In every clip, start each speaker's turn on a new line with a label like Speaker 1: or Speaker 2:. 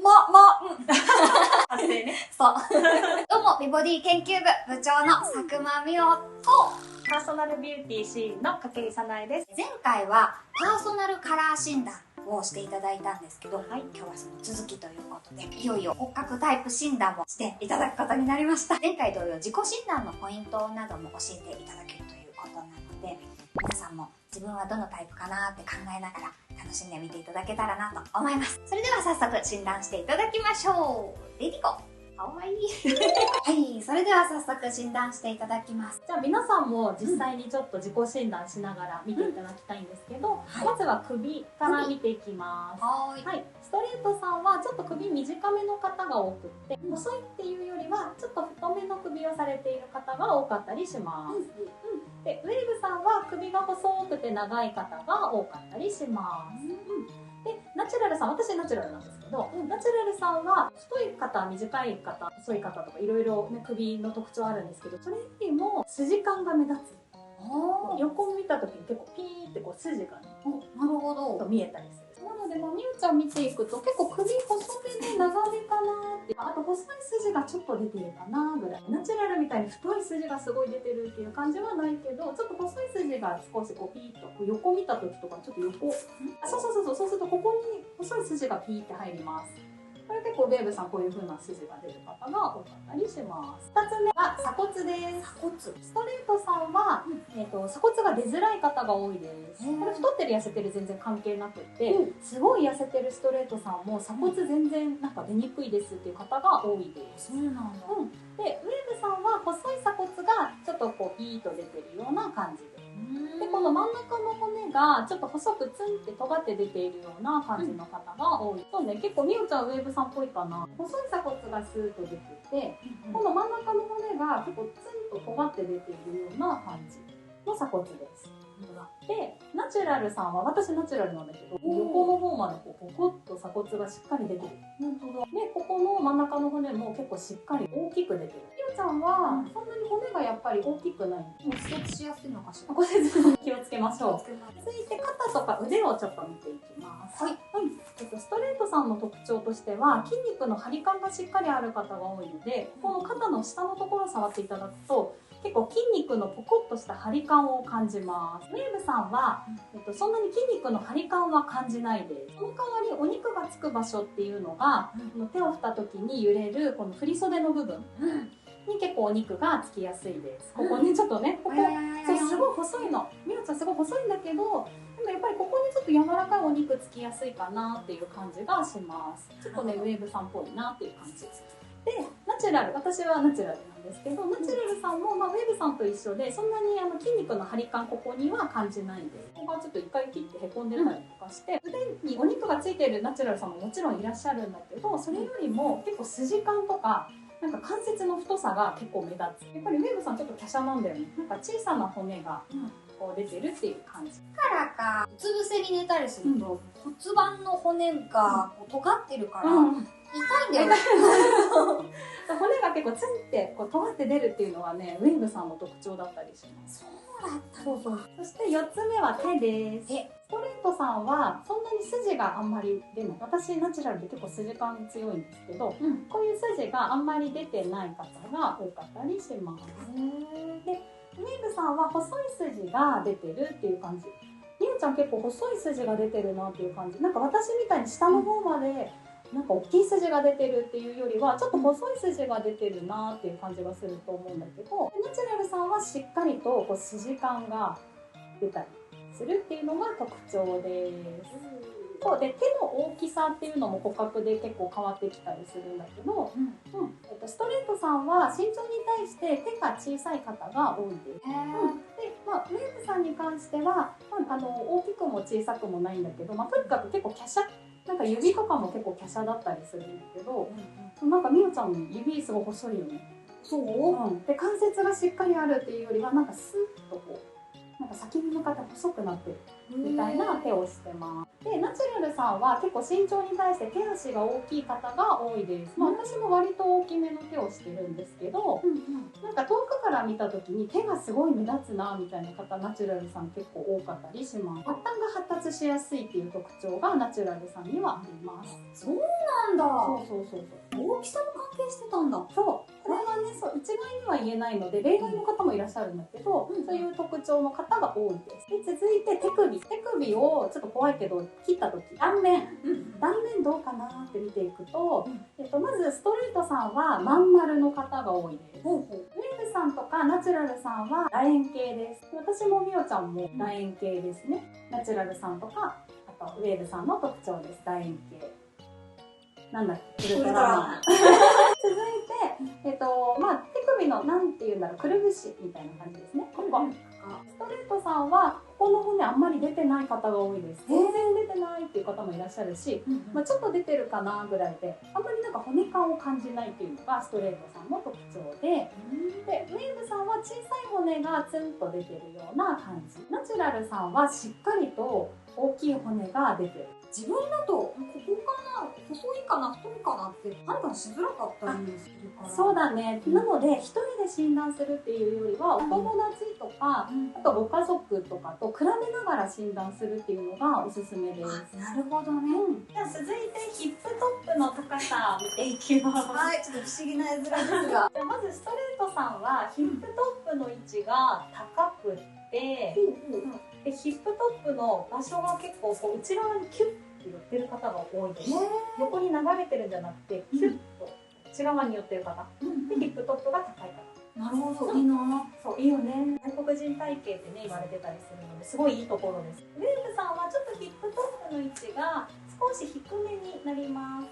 Speaker 1: 発声ね。
Speaker 2: そう。どうも、美ボディ研究部部長の佐久間美桜と、
Speaker 1: パーソナルビューティーシーンの筧さなえです。
Speaker 2: 前回はパーソナルカラー診断をしていただいたんですけど、今日はその続きということで、いよいよ骨格タイプ診断もしていただくことになりました。前回同様、自己診断のポイントなども教えていただけるということなので、皆さんも自分はどのタイプかなって考えながら楽しんでみていただけたらなと思います。それでは早速診断していただきましょう。レディコ。かわいい。はい、それでは早速診断していただきます。
Speaker 1: じゃあ皆さんも実際にちょっと自己診断しながら見ていただきたいんですけど、まずは首から見ていきます。はい、ストレートさんはちょっと首短めの方が多くって、細いっていうよりはちょっと太めの首をされている方が多かったりします。で、ウェーブさんは首が細くて長い方が多かったりします。で、ナチュラルさん、私ナチュラルなんですけど、ナチュラルさんは太い方、短い方、細い方とかいろいろね、首の特徴あるんですけど、それよりも筋感が目立つ。横を見た時に結構ピーってこう筋がね、
Speaker 2: なるほど。
Speaker 1: 見えたりする。なので、みゆちゃん見ていくと結構首細めで長めかなって、あと細い筋がちょっと出てるかなぐらい。ナチュラルみたいに太い筋がすごい出てるっていう感じはないけど、ちょっと細い筋が少しこうピーッとこう横見た時とかちょっと横、そうするとここに細い筋がピーって入ります。これ結構ウェーブさんこういう風な筋が出る方が多かったりします。2つ目は鎖骨です。鎖骨。ストレートさんは、鎖骨が出づらい方が多いです。これ太ってる痩せてる全然関係なくって、すごい痩せてるストレートさんも鎖骨全然なんか出にくいですっていう方が多いです。
Speaker 2: そうなんだ。
Speaker 1: で、ウェーブさんは細い鎖骨がちょっとこうピーッと出てるような感じです。で、この真ん中の骨がちょっと細くツンって尖って出ているような感じの方が多い。そうね、結構みおちゃんウェーブさんっぽいかな。細い鎖骨がスーッと出てて、この真ん中の骨が結構ツンと尖って出ているような感じの鎖骨です。で、ナチュラルさんは、私ナチュラルなんだけど、横の方までこうポコッと鎖骨がしっかり出てる。で、ここの真ん中の骨も結構しっかり大きく出てる。みおちゃんは、そんなに骨がやっぱり大きくない。
Speaker 2: 骨折しやすいのかしら。
Speaker 1: 骨折気をつけましょう。続いて肩とか腕をちょっと見ていきます。ストレートさんの特徴としては、筋肉の張り感がしっかりある方が多いので、この肩の下のところを触っていただくと、結構筋肉のポコッとした張り感を感じます。ウェーブさんは、そんなに筋肉の張り感は感じないです。その代わりお肉がつく場所っていうのが、手を振った時に揺れるこの振り袖の部分に結構お肉がつきやすいです。ここにちょっとね、ここ、そうすごい細いの。みおちゃんすごい細いんだけど、でもやっぱりここにちょっと柔らかいお肉つきやすいかなっていう感じがします。ちょっとね、ウェーブさんっぽいなっていう感じです。で、ナチュラル、私はナチュラルなんですけど、ナチュラルさんも、ウェーブさんと一緒で、そんなに筋肉の張り感、ここには感じないんで、ここがちょっと一回切ってへこんでたりとかして、腕にお肉がついてるナチュラルさんももちろんいらっしゃるんだけど、それよりも結構筋感とか、なんか関節の太さが結構目立つ。やっぱりウェーブさんちょっと華奢なんだよね。なんか小さな骨がこう出てるっていう感じ。
Speaker 2: からか、うつ伏せに寝たりすると、骨盤の骨がこう尖ってるから、痛いんだよね。
Speaker 1: 骨が結構ツンってこう尖って出るっていうのはね、ウェーブさんの特徴だったりします。
Speaker 2: そうだった。
Speaker 1: そして4つ目は手です。ストレートさんはそんなに筋があんまり出ない。私ナチュラルで結構筋感強いんですけど、こういう筋があんまり出てない方が多かったりします。で、ウェーブさんは細い筋が出てるっていう感じ。みゆちゃん結構細い筋が出てるなっていう感じ。なんか私みたいに下の方までなんか大きい筋が出てるっていうよりはちょっと細い筋が出てるなっていう感じがすると思うんだけど、ナチュラルさんはしっかりとこう筋感が出たりするっていうのが特徴です。そうで、手の大きさっていうのも骨格で結構変わってきたりするんだけど、ストレートさんは身長に対して手が小さい方が多いです。で、ウェーブさんに関しては、大きくも小さくもないんだけど、とにかく結構華奢、なんか指とかも結構華奢だったりするんだけど、なんかみおちゃんの指すごい細いよね。で、関節がしっかりあるっていうよりはなんかスッとこうなんか先に向かって細くなってるみたいな手をしてます。でナチュラルさんは結構身長に対して手足が大きい方が多いです。私も割と大きめの手をしてるんですけど、なんか遠くから見た時に手がすごい目立つなみたいな方、ナチュラルさん結構多かったりします。末端が発達しやすいっていう特徴がナチュラルさんにはあります。
Speaker 2: そうなんだ。
Speaker 1: そう。
Speaker 2: 大きさも関係してたんだ。
Speaker 1: そう、これはね、そう一概には言えないので例外の方もいらっしゃるんだけど、そういう特徴の方が多いです。で続いて手首をちょっと怖いけど切った時、断面どうかなって見ていくと、まずストレートさんはまん丸の方が多いです。ウェーブさんとかナチュラルさんは楕円形です。私もみおちゃんも楕円形ですね。ナチュラルさんとかあとウェーブさんの特徴です。楕円形。なんだっけ、ウルトラマン。続いて、手首のなんていうんだろう、くるぶしみたいな感じですね。ここ。ストレートさんはここの骨あんまり出てない方が多いです。全然出てないっていう方もいらっしゃるし、ちょっと出てるかなぐらいで、あんまりなんか骨感を感じないっていうのがストレートさんの特徴で、ウェーブさんは小さい骨がツンと出てるような感じ。ナチュラルさんはしっかりと大きい骨が出てる。
Speaker 2: 自分だとここかな、細いかな、太いかなって判断しづらかったりするから。
Speaker 1: そうだね。なので一人で診断するっていうよりは、お友達とか、あとご家族とかと比べながら診断するっていうのがおすすめです。
Speaker 2: なるほどね。
Speaker 1: じゃあ続いてヒップトップの高さ見ていきます。
Speaker 2: はい、ちょっと不思議な絵面ですが。
Speaker 1: じゃあまずストレートさんはヒップトップの位置が高くて、でヒップトップの場所が結構こう内側にキュッて寄ってる方が多いです。横に流れてるんじゃなくてキュッと内側に寄ってる方、でヒップトップが高い方。
Speaker 2: なるほど、いいな。
Speaker 1: そういいよね。外国人体型ってね言われてたりするのですごいいいところです。ウェーブさんはちょっとヒップトップの位置が少し低めになります。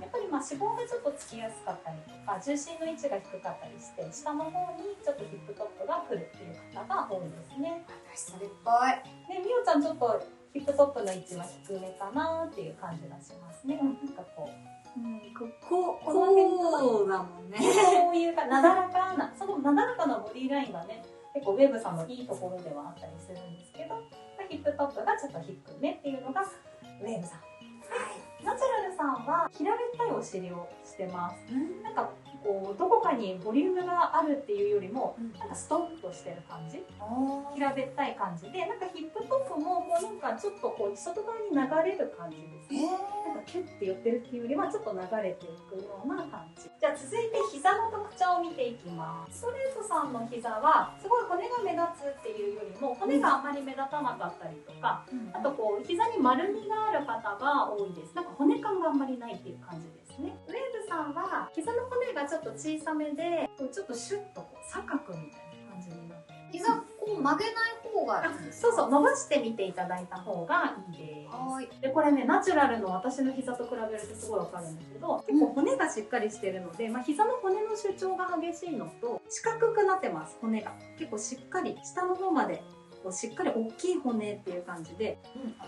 Speaker 1: やっぱり脂肪がちょっとつきやすかったりとか、重心の位置が低かったりして下の方にちょっとヒップトップが来るっていう方が多いですね。
Speaker 2: 私それっぽい。
Speaker 1: でみおちゃんちょっとヒップトップの位置は低めかなっていう感じがしますね。なんかこう。
Speaker 2: こうだもんね。
Speaker 1: こういうなだらかな、そのなだらかなボディラインがね、結構ウェーブさんのいいところではあったりするんですけど、ヒップトップがちょっと低めっていうのがウェーブさん。ナチュラルさんは平べったいお尻をしてます。なんかこうどこかにボリュームがあるっていうよりも、なんかストンとしてる感じ、平べったい感じで、なんかヒップトップもこうなんかちょっとこう外側に流れる感じですね。なんかキュッて寄ってるっていうよりはちょっと流れていくような感じ。じゃあ続いて膝の特徴を見ていきます。ストレートさんの膝はすごい骨が目立つっていうよりも骨があまり目立たなかったりとか、あとこう膝に丸みがある方が多いです。なんか骨感があんまりないっていう感じですね。ウェーブさんは膝の骨がちょっと小さめで、ちょっとシュッとこう三角みたいな感じになって、
Speaker 2: 膝こう曲げない方がいいですか？
Speaker 1: そう伸ばしてみていただいた方がいいです。でこれね、ナチュラルの私の膝と比べるとすごいわかるんだけど、結構骨がしっかりしてるので、膝の骨の主張が激しいのと四角くなってます。骨が結構しっかり下の方までこうしっかり大きい骨っていう感じで、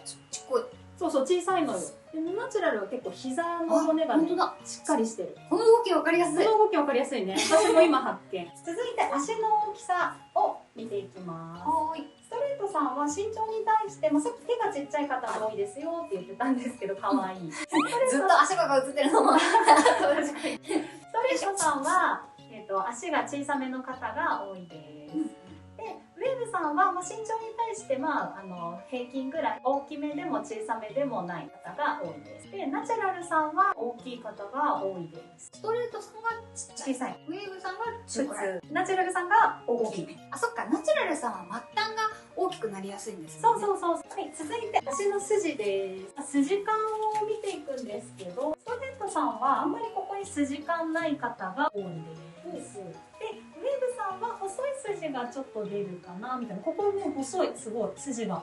Speaker 2: ちっこい。
Speaker 1: そう小さいのよ。でナチュラルは結構膝の骨がねしっかりしてる。
Speaker 2: この動きわかりやすい。
Speaker 1: この動きわかりやすいね。私も今発見。続いて足の大きさを見ていきます。ストレートさんは身長に対して、さっき手がちっちゃい方が多いですよって言ってたんですけど、可愛い。
Speaker 2: ずっと足が映ってるのも。
Speaker 1: ストレートさんは、足が小さめの方が多いです。でウェーブさんは、身長に対して、平均ぐらい大きめでも小さめでもない方が多いです。でナチュラルさんは大きい方が多いです。
Speaker 2: ストレートさんが小さい。ウェーブさんが
Speaker 1: 普通。ナチュラルさんが大きい。
Speaker 2: あ、そっか。ナチュラルさんは末端が大きくなりやすいんですね。
Speaker 1: そう。はい、続いて足の筋です。筋感を見ていくんですけど、ストレートさんはあんまりここに筋感ない方が多いです。でウェーブさんは細い筋がちょっと出るかなみたいな。ここね細い、すごい筋が。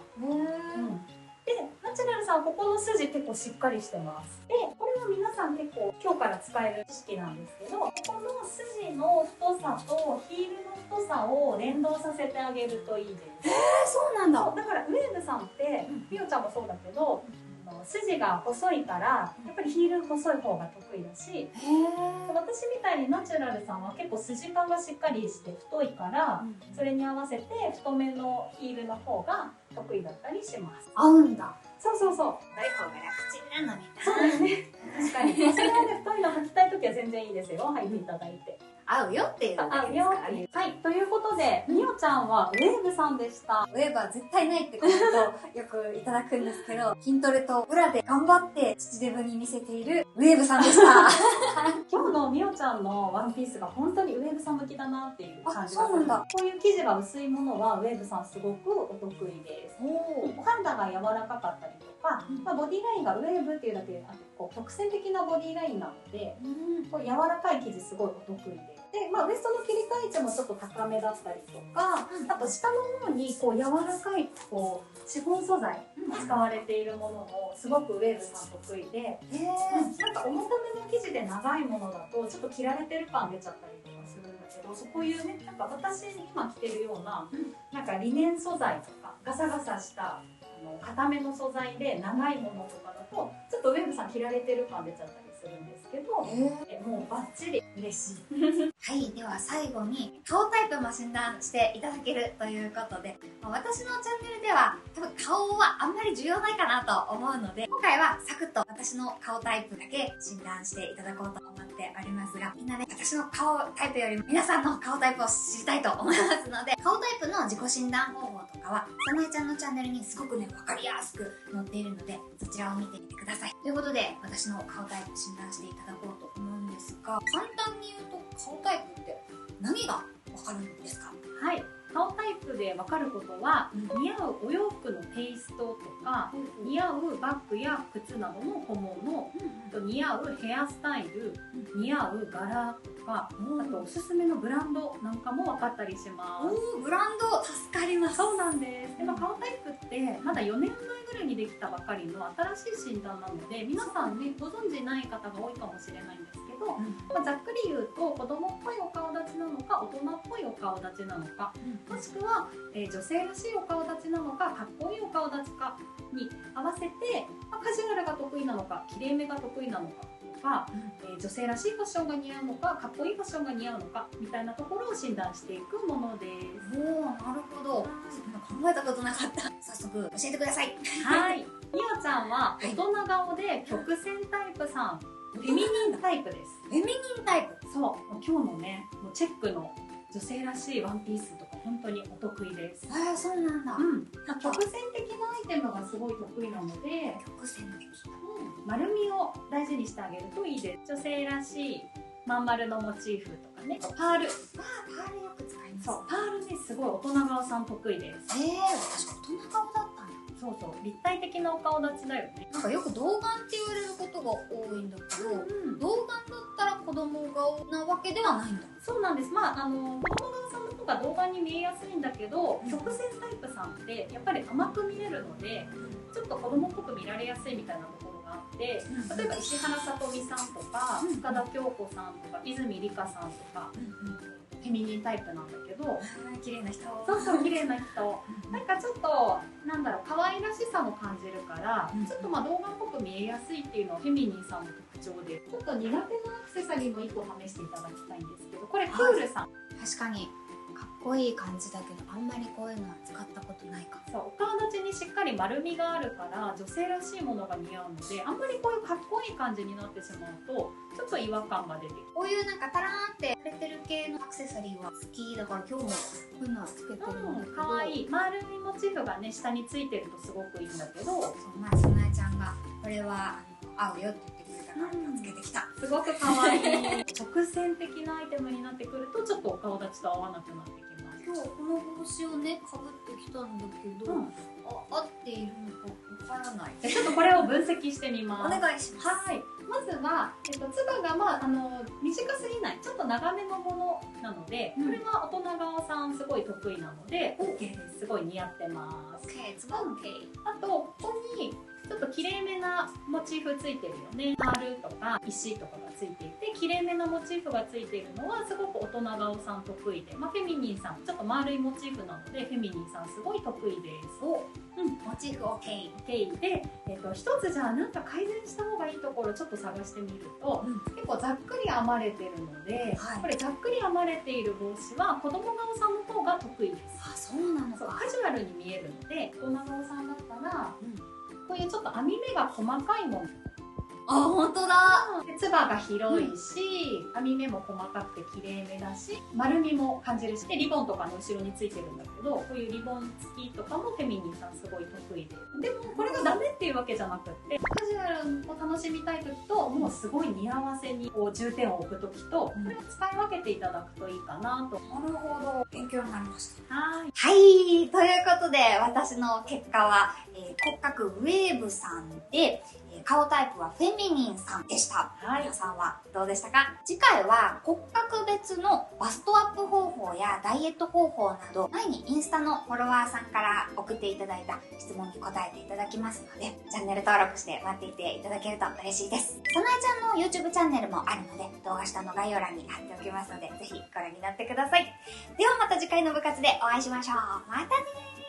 Speaker 1: でナチュラルさんはここの筋結構しっかりしてます。でこれは皆さん結構今日から使える知識なんですけど、ここの筋の太さとヒールの太さを連動させてあげるといいです。
Speaker 2: そうなんだ。
Speaker 1: だからウェーブさんってみおちゃんもそうだけど、筋が細いからやっぱりヒール細い方が得意だし、私みたいにナチュラルさんは結構筋感がしっかりして太いから、それに合わせて太めのヒールの方が得意だったりします。
Speaker 2: 合うんだ。
Speaker 1: そうそうそう。
Speaker 2: 太い方が楽ちんなのにな。
Speaker 1: そうですね。確かに。それはね、太いの履きたいときは全然いいですよ。履いていただいて。
Speaker 2: 合うよっていうだけですからね。
Speaker 1: はい、ということで、みおちゃんはウェーブさんでした。
Speaker 2: ウェーブは絶対ないってコメントよくいただくんですけど、筋トレと裏で頑張って父デブに見せているウェーブさんでした。
Speaker 1: 今日のみおちゃんのワンピースが本当にウェーブさん向きだなっていう感じがする。
Speaker 2: そうなんだ。
Speaker 1: こういう生地が薄いものはウェーブさんすごくお得意です。お肌が柔らかかったりとか、ボディラインがウェーブっていうだけでこう曲線的なボディラインなので、こう柔らかい生地すごいお得意です。で、ウエストの切り替え位置もちょっと高めだったりとか、あと下の方にこう柔らかいこうシフォン素材使われているものもすごくウェーブさん得意で、なんか重ための生地で長いものだとちょっと切られてる感出ちゃったりとかするんだけど、そういうね、なんか私に今着てるようななんかリネン素材とかガサガサした硬めの素材で長いものとかだとちょっとウェーブさん切られてる感出ちゃったりするんですけど、もうバッチリ嬉しい。
Speaker 2: はい、では最後に顔タイプも診断していただけるということで、私のチャンネルでは多分顔はあんまり重要ないかなと思うので、今回はサクッと私の顔タイプだけ診断していただこうと思っておりますが、みんなね、私の顔タイプよりも皆さんの顔タイプを知りたいと思いますので、顔タイプの自己診断方法とかはさなえちゃんのチャンネルにすごくね、わかりやすく載っているので、そちらを見てみてください。ということで、私の顔タイプ診断していただこうと思うんですが、簡単に言うと顔タイプって何がわかるんですか？
Speaker 1: はい、顔タイプで分かることは、似合うお洋服のテイストとか、似合うバッグや靴などの小物、似合うヘアスタイル、似合う柄とか、あとおすすめのブランドなんかも分かったりします。
Speaker 2: ブランド助かります。
Speaker 1: そうなんです。でも顔タイプってまだ4年前ぐらいにできたばかりの新しい診断なので、皆さんねご存じない方が多いかもしれないんですけど、ざっくり言うと子供っぽいお顔立ちなのか大人っぽいお顔立ちなのか、もしくは、女性らしいお顔立ちなのかかっこいいお顔立ちかに合わせて、カジュアルが得意なのかきれいめが得意なのかとか、女性らしいファッションが似合うのかかっこいいファッションが似合うのかみたいなところを診断していくものです。
Speaker 2: なるほど。そんな考えたことなかった。早速教えてください。
Speaker 1: はい。みおちゃんは大人顔で曲線タイプさん、フェミニンタイプです。
Speaker 2: フェミニンタイプ。
Speaker 1: そう。今日のね、もうチェックの女性らしいワンピースとか本当にお得意です。
Speaker 2: そうなんだ。
Speaker 1: 曲線的なアイテムがすごい得意なので、
Speaker 2: 曲線的。
Speaker 1: 丸みを大事にしてあげるといいです。女性らしいまん丸のモチーフとかね、パール。
Speaker 2: パールよく使います。
Speaker 1: そう、パールね、すごい大人顔さん得意です。
Speaker 2: 私大人顔だったんだ。
Speaker 1: そうそう、立体的なお顔立ちだよね。
Speaker 2: なんかよく童顔って言われることが多いんだけど、童顔だったら子供顔なわけではないんだ。
Speaker 1: そうなんです。子供顔さんの方が童顔に見えやすいんだけど、曲線タイプさんってやっぱり甘く見えるので、ちょっと子供っぽく見られやすいみたいなところがあって、例えば石原さとみさんとか、深田恭子さんとか、泉里香さんとか、フェミニンタイプなんだけど、
Speaker 2: 綺麗な人。
Speaker 1: そうそう、綺麗な人。なんかちょっと、なんだろう、可愛らしさも感じるから、ちょっと童顔っぽく見えやすいっていうのはフェミニンさんの特徴で、ちょっと苦手なアクセサリーも1個試していただきたいんですけど、これクールさん。
Speaker 2: 確かにかっこいい感じだけど、あんまりこういうのは使ったことないか。
Speaker 1: そう、お顔立ちにしっかり丸みがあるから女性らしいものが似合うので、あんまりこういうかっこいい感じになってしまうとちょっと違和感が出てくる。
Speaker 2: こういうなんかタラーンって触れてる系のアクセサリーは好きだから、今日もこういうのはつけてるんだけど、
Speaker 1: かわいい丸いモチーフがね下についてるとすごくいいんだけど、
Speaker 2: 前さなえちゃんがこれは合うよって言ってくれたからつけてきた。
Speaker 1: すごくかわいい直線的なアイテムになってくるとちょっとお顔立ちと合わなくなってきます。
Speaker 2: 今日この帽子をねかぶってきたんだけど、合っているのかわからない。
Speaker 1: ちょっとこれを分析してみます。
Speaker 2: お願いします。
Speaker 1: はい。まずは、つばが短すぎない、ちょっと長めのものなので、これは大人顔さんすごい得意なので、OK です。すごい似合ってます。
Speaker 2: OK、つば OK。
Speaker 1: あと、ここにちょっと綺麗めなモチーフついてるよね。パールとか石とかがついていて、綺麗めなモチーフがついているのはすごく大人顔さん得意で、フェミニンさん、ちょっと丸いモチーフなので、フェミニンさんすごい得意です。
Speaker 2: モチーフ OK。
Speaker 1: で、一つじゃあなんか改善した方がいいところちょっと探してみると、結構ざっくり編まれてるので、これざっくり編まれている帽子は子供顔さんの方が得意です。
Speaker 2: あ、そうなのか。
Speaker 1: カジュアルに見えるので、大人顔さんだったら、こういうちょっと編み目が細かいもの。
Speaker 2: あ、本当だ。
Speaker 1: でつばが広いし、編み目も細かくて綺麗めだし、丸みも感じるし、でリボンとかの後ろについてるんだけど、こういうリボン付きとかもフェミニンさんすごい得意で。でもこれがダメっていうわけじゃなくって、カジュアルを楽しみたい時と、もうすごい似合わせにこう重点を置く時と、これを使い分けていただくといいかなと。
Speaker 2: なるほど。勉強になりました。
Speaker 1: はい。
Speaker 2: はい。ということで、私の結果は、骨格ウェーブさんで、顔タイプはフェミニンさんでした。
Speaker 1: はい。
Speaker 2: 皆さんはどうでしたか？次回は骨格別のバストアップ方法やダイエット方法など、前にインスタのフォロワーさんから送っていただいた質問に答えていただきますので、チャンネル登録して待っていていただけると嬉しいです。さなえちゃんの YouTube チャンネルもあるので、動画下の概要欄に貼っておきますので、ぜひご覧になってください。ではまた次回の部活でお会いしましょう。またねー。